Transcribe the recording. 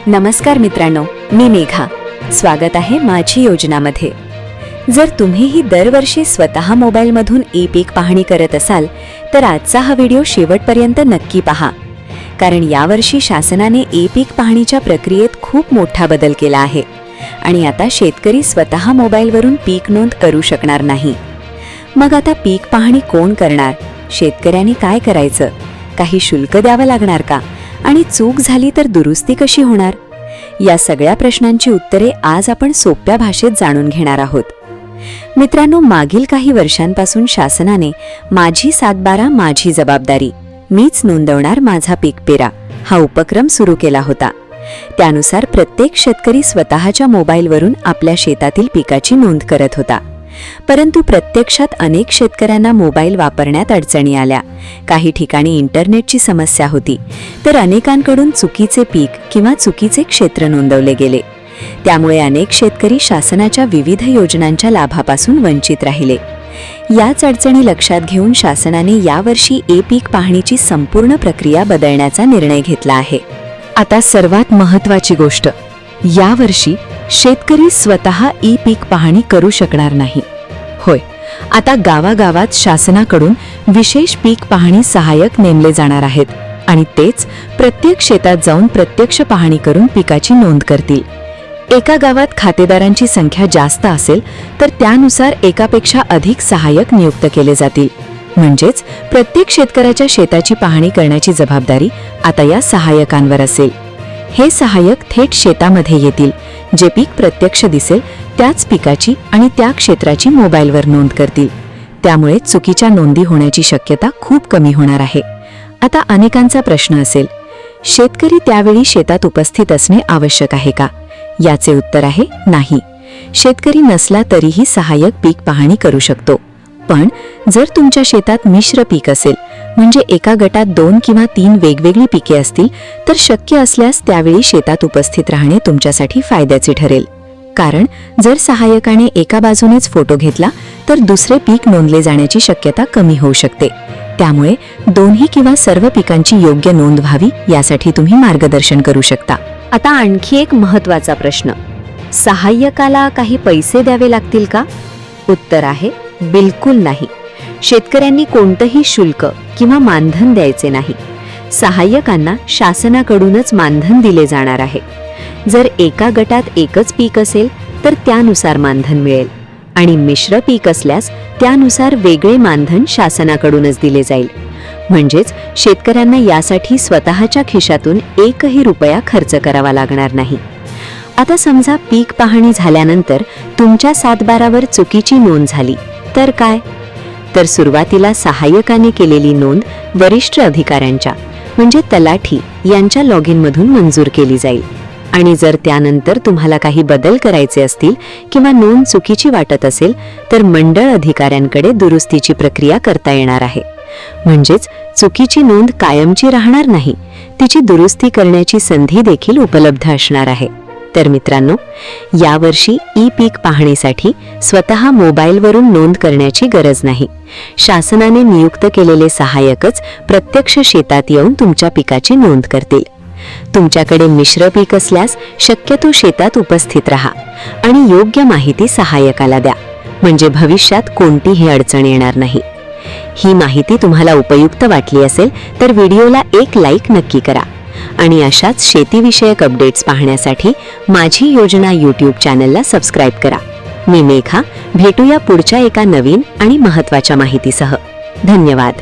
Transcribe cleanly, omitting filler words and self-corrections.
नमस्कार मित्रांनो, मी मेघा. स्वागत आहे माझी योजनामध्ये. जर तुम्हीही दरवर्षी स्वतः मोबाईलमधून ई-पीक पाहणी करत असाल तर आजचा हा व्हिडिओ शेवटपर्यंत नक्की पहा. कारण यावर्षी शासनाने ई-पीक पाहणीच्या प्रक्रियेत खूप मोठा बदल केला आहे आणि आता शेतकरी स्वतः मोबाईलवरून पीक नोंद करू शकणार नाही. मग आता पीक पाहणी कोण करणार? शेतकऱ्यांनी काय करायचं? काही शुल्क द्यावं लागणार का? आणि चूक झाली तर दुरुस्ती कशी होणार? या सगळ्या प्रश्नांची उत्तरे आज आपण सोप्या भाषेत जाणून घेणार आहोत. मित्रांनो, मागील काही वर्षांपासून शासनाने माझी 7/12 माझी जबाबदारी, मीच नोंदवणार माझा पीक पेरा हा उपक्रम सुरू केला होता. त्यानुसार प्रत्येक शेतकरी स्वतःच्या मोबाईलवरून आपल्या शेतातील पिकाची नोंद करत होता. परंतु प्रत्यक्षात अनेक शेतकऱ्यांना मोबाईल वापरण्यात अडचणी आल्या. काही ठिकाणी इंटरनेटची समस्या होती, तर अनेकांकडून चुकीचे पीक किंवा चुकीचे क्षेत्र नोंदवले गेले. त्यामुळे अनेक शेतकरी शासनाच्या विविध योजनांच्या लाभापासून वंचित राहिले. याच अडचणी लक्षात घेऊन शासनाने यावर्षी ई-पीक पाहणीची संपूर्ण प्रक्रिया बदलण्याचा निर्णय घेतला आहे. आता सर्वात महत्त्वाची गोष्ट, यावर्षी शेतकरी स्वतः ई-पीक पाहणी करू शकणार नाही. होय, आता गावागावात शासनाकडून विशेष पीक पाहणी सहाय्यक नेमले जाणार आहेत आणि तेच प्रत्येक शेतात जाऊन प्रत्यक्ष पाहणी करून पिकाची नोंद करतील. एका गावात खातेदारांची संख्या जास्त असेल तर त्यानुसार एकापेक्षा अधिक सहाय्यक नियुक्त केले जातील. म्हणजेच प्रत्येक शेतकऱ्याच्या शेताची पाहणी करण्याची जबाबदारी आता या सहाय्यकांवर असेल. हे सहाय्यक थेट शेतामध्ये येतील. जे पीक प्रत्यक्ष दिसेल त्याच पिकाची आणि त्या क्षेत्राची मोबाईलवर नोंद करतील. त्यामुळे चुकीच्या नोंदी होण्याची शक्यता खूप कमी होणार आहे. आता अनेकांचा प्रश्न असेल, शेतकरी त्यावेळी शेतात उपस्थित असणे आवश्यक आहे का? याचे उत्तर आहे नाही. शेतकरी नसला तरीही सहाय्यक पीक पाहणी करू शकतो. पण जर तुमच्या शेतात मिश्र पीक असेल, म्हणजे एका गटात 2 किंवा 3 वेगवेगळी पिके असतील, तर शक्य असल्यास त्यावेळी शेतात उपस्थित राहणे तुमच्यासाठी फायद्याचे ठरेल. कारण जर सहाय्यकाने एका बाजूनेच फोटो घेतला तर दुसरे पीक नोंदले जाण्याची शक्यता कमी होऊ शकते. त्यामुळे दोन्ही किंवा सर्व पिकांची योग्य नोंद व्हावी यासाठी तुम्ही मार्गदर्शन करू शकता. आता आणखी एक महत्त्वाचा प्रश्न, सहाय्यकाला काही पैसे द्यावे लागतील का? उत्तर आहे बिलकुल नाही. शेतकऱ्यांनी कोणतंही शुल्क किंवा मानधन द्यायचे नाही. सहाय्यकांना शासनाकडूनच मानधन दिले जाणार आहे. जर एका गटात एकच पीक असेल तर त्यानुसार मानधन मिळेल आणि मिश्र पीक असल्यास त्यानुसार वेगळे मानधन शासनाकडूनच दिले जाईल. म्हणजेच शेतकऱ्यांना यासाठी स्वतःच्या खिशातून एकही रुपया खर्च करावा लागणार नाही. आता समजा पीक पाहणी झाल्यानंतर तुमच्या 7/12 चुकीची नोंद झाली तर काय? तर सुरुवातीला सहाय्यकाने केलेली नोंद वरिष्ठ अधिकाऱ्यांच्या म्हणजे तलाठी यांच्या लॉगिन मधून मंजूर केली जाईल. आणि जर त्यानंतर तुम्हाला काही बदल करायचे असतील किंवा नोंद चुकीची वाटत असेल तर मंडळ अधिकाऱ्यांकडे दुरुस्तीची प्रक्रिया करता येणार आहे. म्हणजेच चुकीची नोंद कायमची राहणार नाही, तिची दुरुस्ती करण्याची संधी देखील उपलब्ध असणार आहे. तर मित्रांनो, यावर्षी ई-पीक पाहणीसाठी स्वतः मोबाईलवरून नोंद करण्याची गरज नाही. शासनाने नियुक्त केलेले सहाय्यकच प्रत्यक्ष शेतात येऊन तुमच्या पिकाची नोंद करतील. तुमच्याकडे मिश्र पीक असल्यास शक्यतो शेतात उपस्थित राहा आणि योग्य माहिती सहाय्यकाला द्या, म्हणजे भविष्यात कोणतीही अडचण येणार नाही. ही माहिती तुम्हाला उपयुक्त वाटली असेल तर व्हिडिओला एक लाईक नक्की करा आणि अशाच शेतीविषयक अपडेट्स पाहण्यासाठी माझी योजना यूट्यूब चॅनलला सबस्क्राईब करा. मी मेघा, भेटूया पुढच्या एका नवीन आणि महत्त्वाच्या माहितीसह. धन्यवाद.